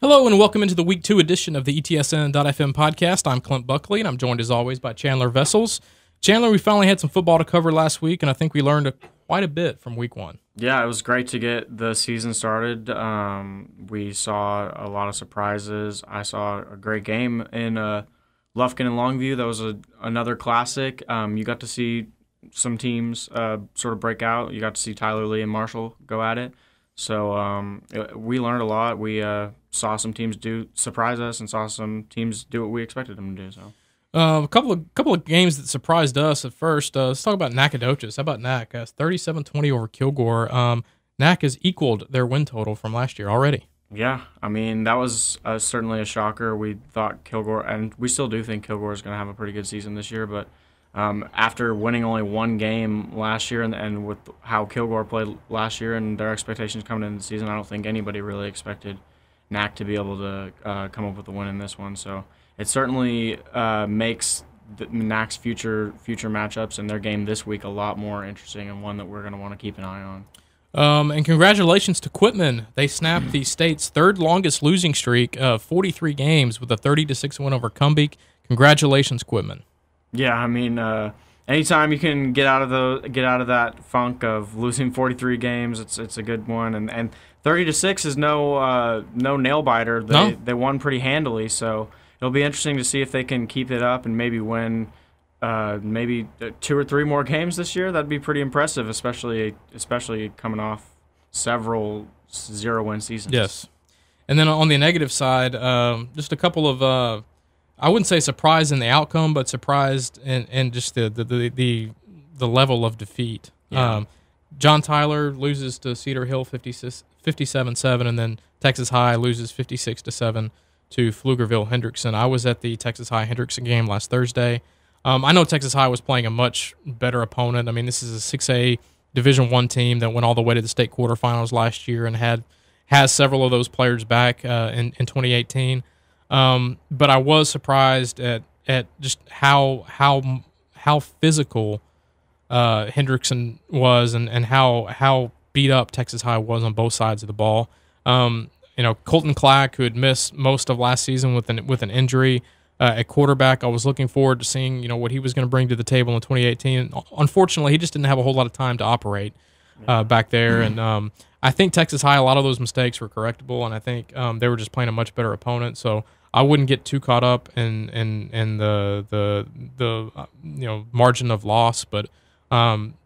Hello and welcome into the Week 2 edition of the ETSN.fm podcast. I'm Clint Buckley and I'm joined as always by Chandler Vessels. Chandler, we finally had some football to cover last week and I think we learned quite a bit from Week 1. Yeah, it was great to get the season started. We saw a lot of surprises. I saw a great game in Lufkin and Longview. That was another classic. You got to see some teams sort of break out. You got to see Tyler Lee and Marshall go at it. So we learned a lot. We saw some teams surprise us and saw some teams do what we expected them to do. So a couple of games that surprised us at first. Let's talk about Nacogdoches. How about Nac? 37-20 over Kilgore. Nac has equaled their win total from last year already. Yeah, I mean, that was certainly a shocker. We thought Kilgore, and we still do think Kilgore is going to have a pretty good season this year, but after winning only one game last year and with how Kilgore played last year and their expectations coming into the season, I don't think anybody really expected NAC to be able to come up with a win in this one. So it certainly makes NAC's future matchups and their game this week a lot more interesting and one that we're going to want to keep an eye on. And congratulations to Quitman. They snapped the state's third longest losing streak of 43 games with a 30-6 win over Cumbeek. Congratulations, Quitman. Yeah, I mean, anytime you can get out of that funk of losing 43 games, it's a good one. And 30-6 is no nail biter. They won pretty handily, so it'll be interesting to see if they can keep it up and maybe win maybe 2 or 3 more games this year. That'd be pretty impressive, especially coming off several 0-win seasons. Yes, and then on the negative side, just a couple of. I wouldn't say surprised in the outcome, but surprised in just the level of defeat. Yeah. John Tyler loses to Cedar Hill 57-7, and then Texas High loses 56-7 to Pflugerville Hendrickson. I was at the Texas High Hendrickson game last Thursday. I know Texas High was playing a much better opponent. I mean, this is a 6A Division I team that went all the way to the state quarterfinals last year and has several of those players back in 2018. But I was surprised at just how physical Hendrickson was and how beat up Texas High was on both sides of the ball. Colton Clack, who had missed most of last season with an injury at quarterback, I was looking forward to seeing what he was going to bring to the table in 2018. Unfortunately, he just didn't have a whole lot of time to operate back there, and I think Texas High, a lot of those mistakes were correctable, and I think they were just playing a much better opponent. So I wouldn't get too caught up in the margin of loss, but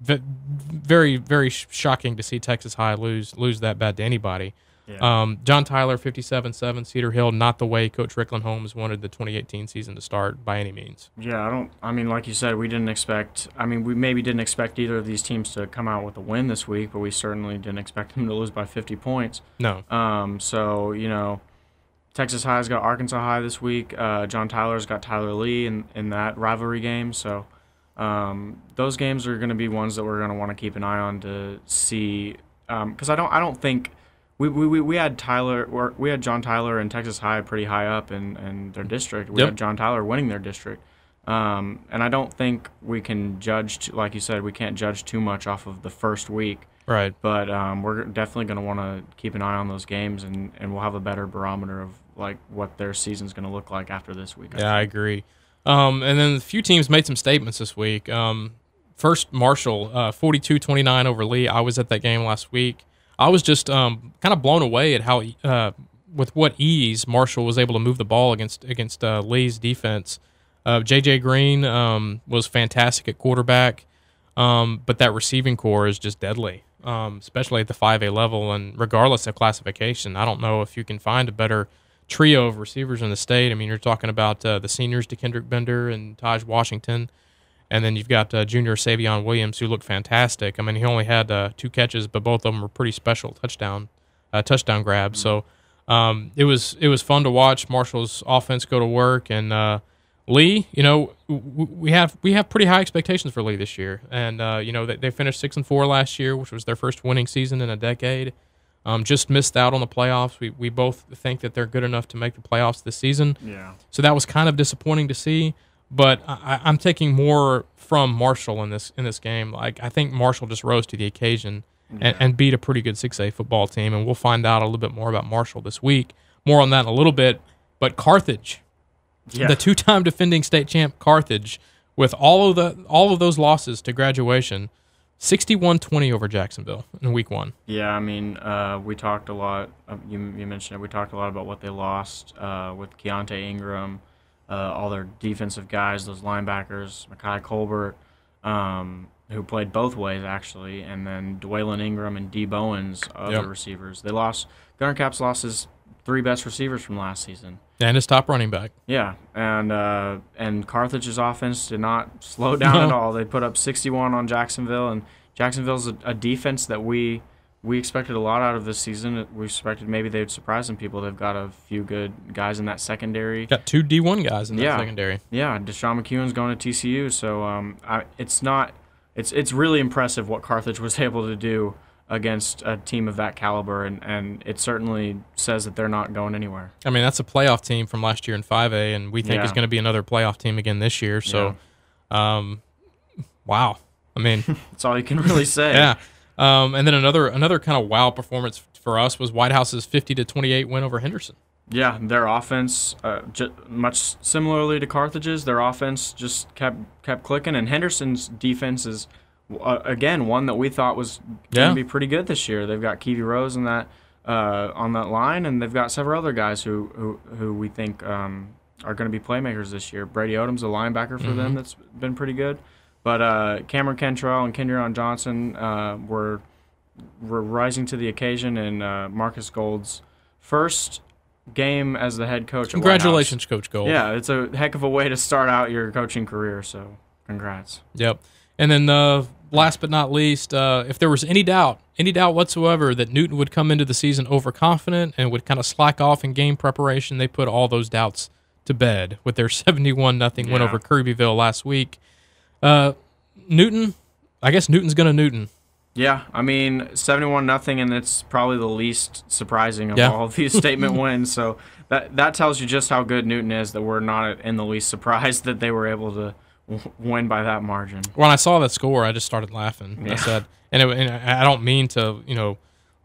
very, very shocking to see Texas High lose that bad to anybody. Yeah. John Tyler 57-7, Cedar Hill, not the way Coach Rickland Holmes wanted the 2018 season to start by any means. Yeah, like you said, we maybe didn't expect either of these teams to come out with a win this week, but we certainly didn't expect them to lose by 50 points. No. Texas High's got Arkansas High this week. John Tyler's got Tyler Lee in that rivalry game. So those games are going to be ones that we're going to want to keep an eye on to see. Because I don't think we had John Tyler and Texas High pretty high up in their district. We had John Tyler winning their district. And I don't think we can judge, like you said, we can't judge too much off of the first week. Right. But we're definitely going to want to keep an eye on those games, and we'll have a better barometer of like what their season's going to look like after this week. I agree. And then a few teams made some statements this week. First, Marshall, 42-29 over Lee. I was at that game last week. I was just kind of blown away at how, with what ease Marshall was able to move the ball against Lee's defense. J.J. Green was fantastic at quarterback, but that receiving core is just deadly, especially at the 5A level. And regardless of classification, I don't know if you can find a better trio of receivers in the state. I mean, you're talking about the seniors, DeKendrick Bender and Taj Washington, and then you've got junior Savion Williams, who looked fantastic. I mean, he only had 2 catches, but both of them were pretty special touchdown grabs. So it was fun to watch Marshall's offense go to work. And Lee, we have pretty high expectations for Lee this year. And they finished 6-4 last year, which was their first winning season in a decade. Just missed out on the playoffs. We both think that they're good enough to make the playoffs this season. Yeah. So that was kind of disappointing to see. but I'm taking more from Marshall in this game. Like, I think Marshall just rose to the occasion and beat a pretty good 6A football team, and we'll find out a little bit more about Marshall this week. More on that in a little bit. But Carthage, the two-time defending state champ Carthage, with all of those losses to graduation, 61-20 over Jacksonville in week 1. Yeah, I mean, we talked a lot. You mentioned it. We talked a lot about what they lost with Keontae Ingram, all their defensive guys, those linebackers, Mekhi Colbert, who played both ways actually, and then Dwaylon Ingram and D. Bowens, other receivers. They lost. Gunner Caps lost his 3 best receivers from last season. And his top running back. Yeah, and Carthage's offense did not slow down at all. They put up 61 on Jacksonville, and Jacksonville's a defense that we expected a lot out of this season. We expected maybe they would surprise some people. They've got a few good guys in that secondary. Got 2 D1 guys in that secondary. Yeah, Deshaun McEwen's going to TCU, so it's really impressive what Carthage was able to do against a team of that caliber, and it certainly says that they're not going anywhere. I mean, that's a playoff team from last year in 5A, and we think is going to be another playoff team again this year. So, wow. I mean, that's all you can really say. Yeah. And then another kind of wow performance for us was White House's 50-28 win over Henderson. Yeah, their offense, much similarly to Carthage's, their offense just kept clicking, and Henderson's defense is again one that we thought was going to be pretty good this year. They've got Keevy Rose in that on that line, and they've got several other guys who we think are going to be playmakers this year. Brady Odom's a linebacker for them that's been pretty good, but Cameron Kentrell and Kendrion Johnson were rising to the occasion, and Marcus Gold's first game as the head coach. Congratulations, Coach Gold. Yeah, it's a heck of a way to start out your coaching career, so congrats. Yep. And then last but not least, if there was any doubt whatsoever that Newton would come into the season overconfident and would kind of slack off in game preparation, they put all those doubts to bed with their 71-0 win over Kirbyville last week. Newton, I guess Newton's going to Newton. Yeah, I mean, 71-0, and it's probably the least surprising of all of these statement wins. So that tells you just how good Newton is, that we're not in the least surprised that they were able to win by that margin. When I saw that score, I just started laughing. Yeah. I said, and I don't mean to,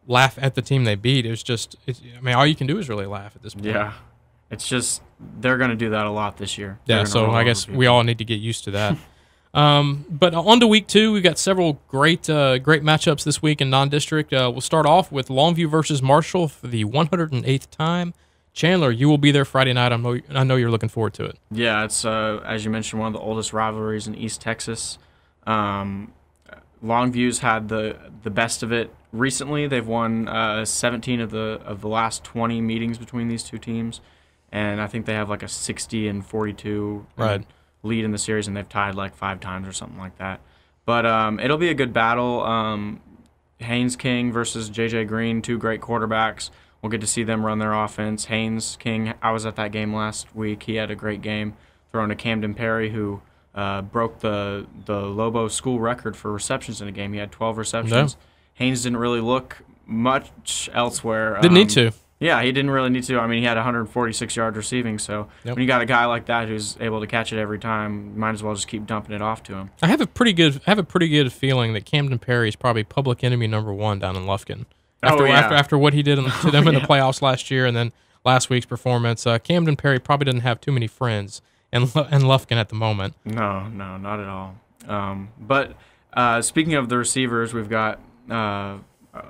laugh at the team they beat. It was just, I mean, all you can do is really laugh at this point. Yeah, it's just they're going to do that a lot this year. Yeah, so I guess we all need to get used to that. But on to week 2, we've got several great matchups this week in non-district. We'll start off with Longview versus Marshall for the 108th time. Chandler, you will be there Friday night. I know you're looking forward to it. Yeah, it's as you mentioned, one of the oldest rivalries in East Texas. Longview's had the best of it recently. They've won 17 of the last 20 meetings between these two teams, and I think they have like a 60-42 lead in the series, and they've tied like 5 times or something like that. But it'll be a good battle. Haynes King versus J.J. Green, 2 great quarterbacks. We'll get to see them run their offense. Haynes King, I was at that game last week. He had a great game throwing to Camden Perry, who broke the Lobo school record for receptions in a game. He had 12 receptions. No. Haynes didn't really look much elsewhere. Didn't need to. Yeah, he didn't really need to. I mean, he had 146 yards receiving, so when you got a guy like that who's able to catch it every time, you might as well just keep dumping it off to him. I have a pretty good feeling that Camden Perry is probably public enemy number 1 down in Lufkin. After what he did to them in the playoffs last year, and then last week's performance, Camden Perry probably doesn't have too many friends in Lufkin at the moment. No, not at all. But speaking of the receivers, we've got a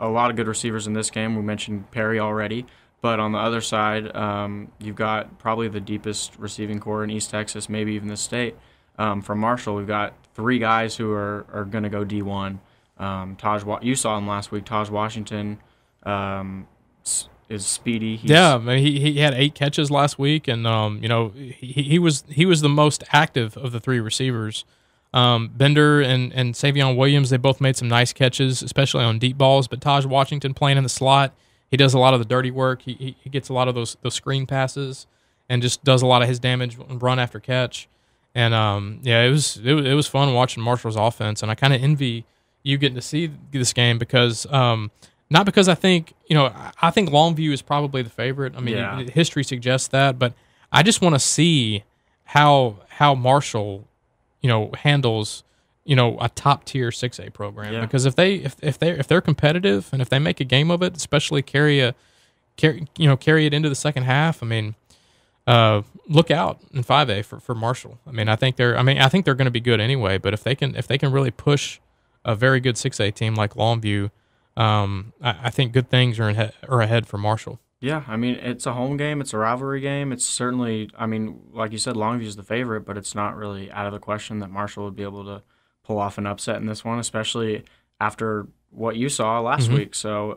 lot of good receivers in this game. We mentioned Perry already, but on the other side, you've got probably the deepest receiving core in East Texas, maybe even the state. From Marshall, we've got 3 guys who are going to go D1. You saw him last week. Taj Washington is speedy. He had 8 catches last week, and he was the most active of the 3 receivers. Bender and Savion Williams, they both made some nice catches, especially on deep balls. But Taj Washington playing in the slot, he does a lot of the dirty work. He gets a lot of those screen passes and just does a lot of his damage run after catch. And it was fun watching Marshall's offense, and I kind of envy you getting to see this game because not because I think Longview is probably the favorite. I mean, history suggests that, but I just want to see how Marshall, handles a top tier 6A program. Yeah. Because if they're competitive and if they make a game of it, especially carry it into the second half. I mean, look out in 5A for Marshall. I think they're going to be good anyway. But if they can really push a very good 6A team like Longview, I think good things are ahead for Marshall. Yeah, it's a home game. It's a rivalry game. It's certainly, like you said, Longview is the favorite, but it's not really out of the question that Marshall would be able to pull off an upset in this one, especially after what you saw last week. So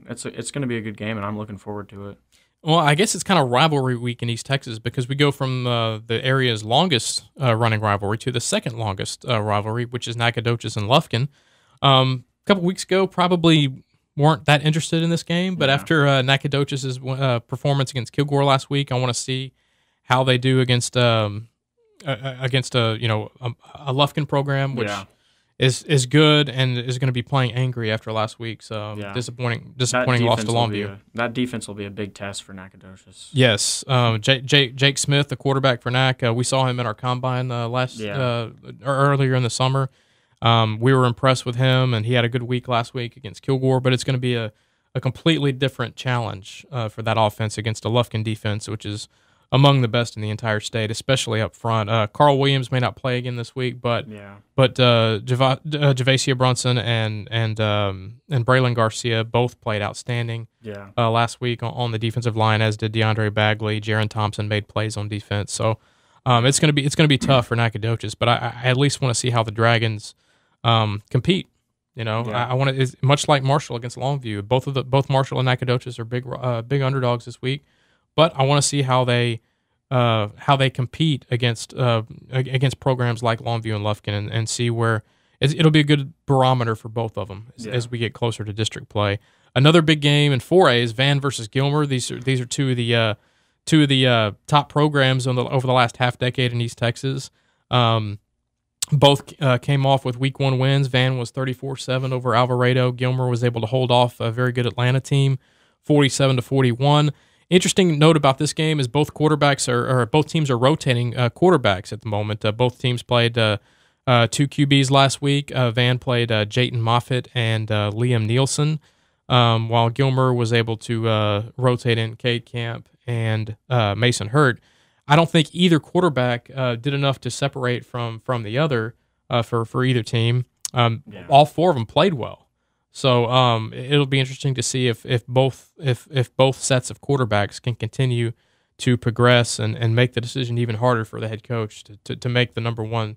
it's going to be a good game, and I'm looking forward to it. Well, I guess it's kind of rivalry week in East Texas because we go from the area's longest running rivalry to the second longest rivalry, which is Nacogdoches and Lufkin. A couple weeks ago, probably weren't that interested in this game, but after Nacogdoches' performance against Kilgore last week, I want to see how they do against a Lufkin program, which is good and is going to be playing angry after last week's disappointing loss to Longview. That defense will be a big test for Nacogdoches. Yes, Jake Smith, the quarterback for Nac, we saw him in our combine earlier in the summer. We were impressed with him, and he had a good week last week against Kilgore, but it's going to be a completely different challenge for that offense against a Lufkin defense, which is among the best in the entire state, especially up front. Carl Williams may not play again this week, but Javasia Brunson and Braylon Garcia both played outstanding last week on the defensive line, as did DeAndre Bagley. Jaron Thompson made plays on defense, so it's going to be tough for Nacogdoches. But I at least want to see how the Dragons compete. I want to, much like Marshall against Longview. Both Marshall and Nacogdoches are big underdogs this week. But I want to see how they compete against programs like Longview and Lufkin and see where it'll be a good barometer for both of them as we get closer to district play. Another big game in 4A is Van versus Gilmer. These are two of the top programs over the last half decade in East Texas. Both came off with week 1 wins. Van was 34-7 over Alvarado. Gilmer was able to hold off a very good Atlanta team, 47-41. Interesting note about this game is both teams are rotating quarterbacks at the moment. Both teams played 2 QBs last week. Van played Jayton Moffitt and Liam Nielsen, while Gilmer was able to rotate in Cade Camp and Mason Hurt. I don't think either quarterback did enough to separate from the other for either team. All 4 of them played well. So it'll be interesting to see if both sets of quarterbacks can continue to progress and make the decision even harder for the head coach to make the number one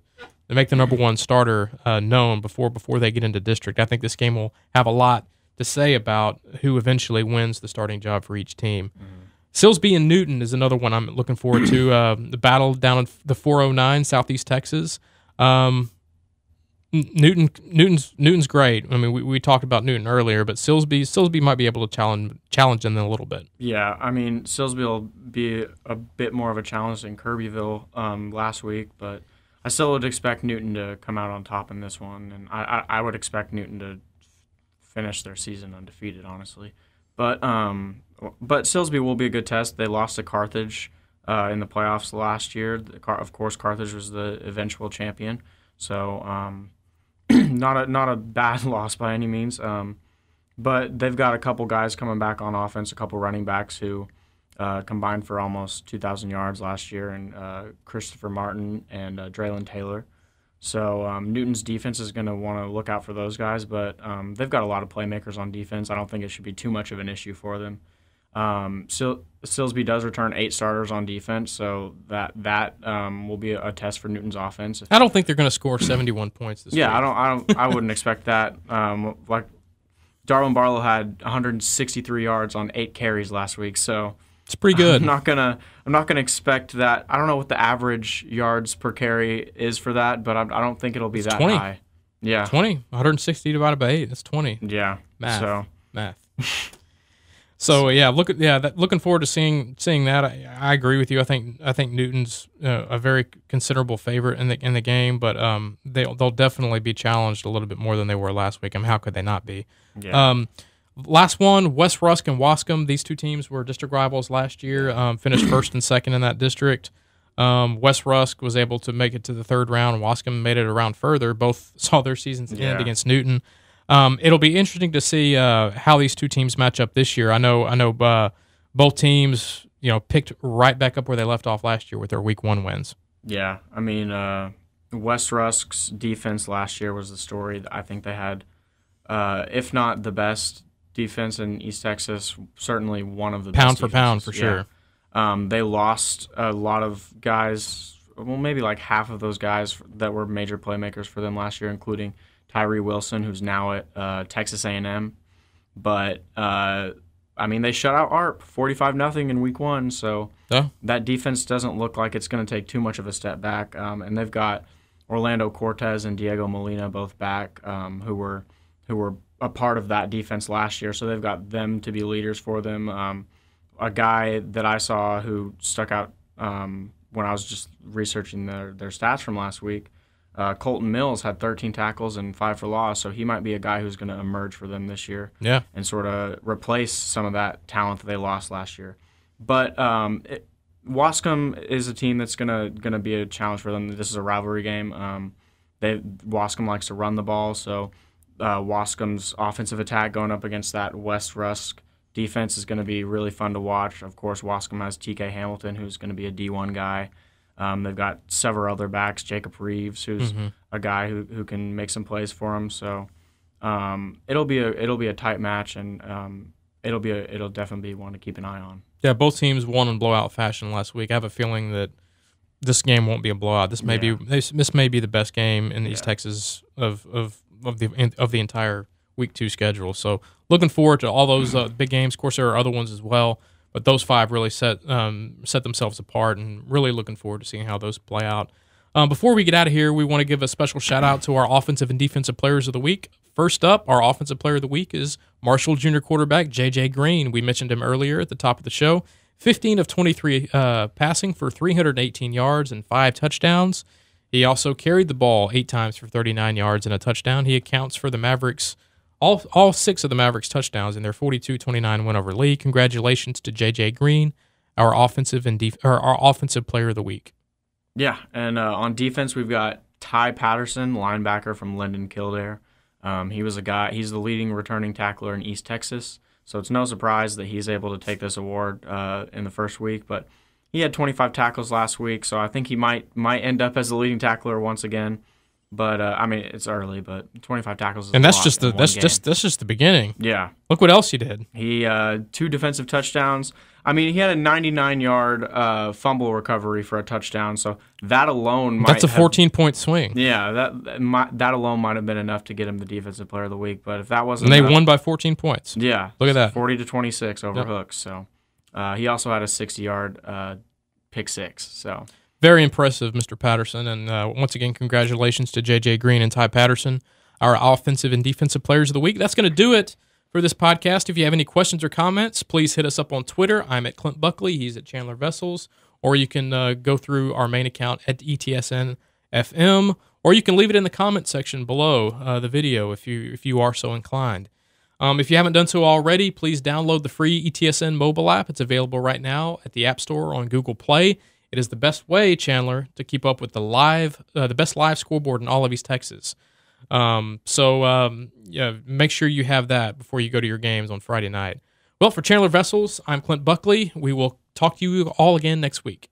starter known before they get into district. I think this game will have a lot to say about who eventually wins the starting job for each team. Mm-hmm. Silsbee and Newton is another one I'm looking forward to. The battle down in the 409 Southeast Texas. Newton's great. We talked about Newton earlier, but Silsbee might be able to challenge them a little bit. Yeah, Silsbee will be a bit more of a challenge than Kirbyville last week, but I still would expect Newton to come out on top in this one, and I would expect Newton to finish their season undefeated, honestly. But Silsbee will be a good test. They lost to Carthage in the playoffs last year. Of course, Carthage was the eventual champion, so not a bad loss by any means. But they've got a couple guys coming back on offense, a couple running backs who combined for almost 2,000 yards last year, and Christopher Martin and Draylon Taylor. So Newton's defense is going to want to look out for those guys, but they've got a lot of playmakers on defense. I don't think it should be too much of an issue for them. Silsbee does return 8 starters on defense, so that will be a test for Newton's offense. I don't think they're going to score 71 points this week. I wouldn't expect that. Like Darwin Barlow had 163 yards on 8 carries last week, so it's pretty good. I'm not gonna expect that. I don't know what the average yards per carry is for that, but I don't think it'll be that 20. high. Yeah, 20. 160 divided by 8. That's 20. Yeah, math. So looking forward to seeing that. I agree with you. I think Newton's a very considerable favorite in the game, but they'll definitely be challenged a little bit more than they were last week. How could they not be? Yeah. Last one, West Rusk and Wascom. These two teams were district rivals last year. Finished first and second in that district. West Rusk was able to make it to the third round. Wascom made it a round further. Both saw their seasons end against Newton. It'll be interesting to see how these two teams match up this year. I know both teams picked right back up where they left off last year with their Week 1 wins. Yeah, I mean, West Rusk's defense last year was the story. I think they had, if not the best defense in East Texas, certainly one of the pound best for pound for sure. They lost a lot of guys, well, maybe like half of those guys that were major playmakers for them last year, including Tyree Wilson, who's now at Texas A&M. But I mean, they shut out ARP 45-0 in Week 1, so that defense doesn't look like it's going to take too much of a step back. And they've got Orlando Cortez and Diego Molina both back, who were a part of that defense last year. So they've got them to be leaders for them. A guy that I saw who stuck out when I was just researching their stats from last week, Colton Mills had 13 tackles and 5 for loss, so he might be a guy who's going to emerge for them this year and sort of replace some of that talent that they lost last year. But Wascom is a team that's going to be a challenge for them. This is a rivalry game. Wascom likes to run the ball, so Wascom's offensive attack going up against that West Rusk defense is going to be really fun to watch. Of course, Wascom has TK Hamilton, who's going to be a D1 guy. They've got several other backs, Jacob Reeves, who's a guy who can make some plays for them. So it'll be a tight match, and it'll definitely be one to keep an eye on. Yeah, both teams won in blowout fashion last week. I have a feeling that this game won't be a blowout. This may be the best game in East Texas of the entire Week 2 schedule. So looking forward to all those big games. Of course, there are other ones as well. But those 5 really set themselves apart, and really looking forward to seeing how those play out. Before we get out of here, we want to give a special shout-out to our offensive and defensive players of the week. First up, our offensive player of the week is Marshall Junior quarterback J.J. Green. We mentioned him earlier at the top of the show. 15 of 23 passing for 318 yards and 5 touchdowns. He also carried the ball 8 times for 39 yards and a touchdown. He accounts for the Mavericks' all 6 of the Mavericks' touchdowns in their 42-29 win over Lee. Congratulations to J.J. Green, our offensive player of the week. Yeah, and on defense we've got Ty Patterson, linebacker from Linden Kildare. He's the leading returning tackler in East Texas, so it's no surprise that he's able to take this award in the first week. But he had 25 tackles last week, so I think he might end up as the leading tackler once again. But I mean, it's early, but 25 tackles is that's just the beginning. Yeah. Look what else he did. He 2 defensive touchdowns. I mean, he had a 99-yard fumble recovery for a touchdown, so that alone that's a 14-point swing. Yeah, that alone might have been enough to get him the defensive player of the week. But if that wasn't, and they won by 14 points. Yeah, look at that, 40-26 over Hooks. So he also had a 60-yard pick six. So. Very impressive, Mr. Patterson. And once again, congratulations to J.J. Green and Ty Patterson, our offensive and defensive players of the week. That's going to do it for this podcast. If you have any questions or comments, please hit us up on Twitter. I'm at Clint Buckley. He's at Chandler Vessels. Or you can go through our main account at ETSN.fm. Or you can leave it in the comment section below the video if you are so inclined. If you haven't done so already, please download the free ETSN mobile app. It's available right now at the App Store on Google Play. It is the best way, Chandler, to keep up with the best live scoreboard in all of East Texas. So make sure you have that before you go to your games on Friday night. Well, for Chandler Vessels, I'm Clint Buckley. We will talk to you all again next week.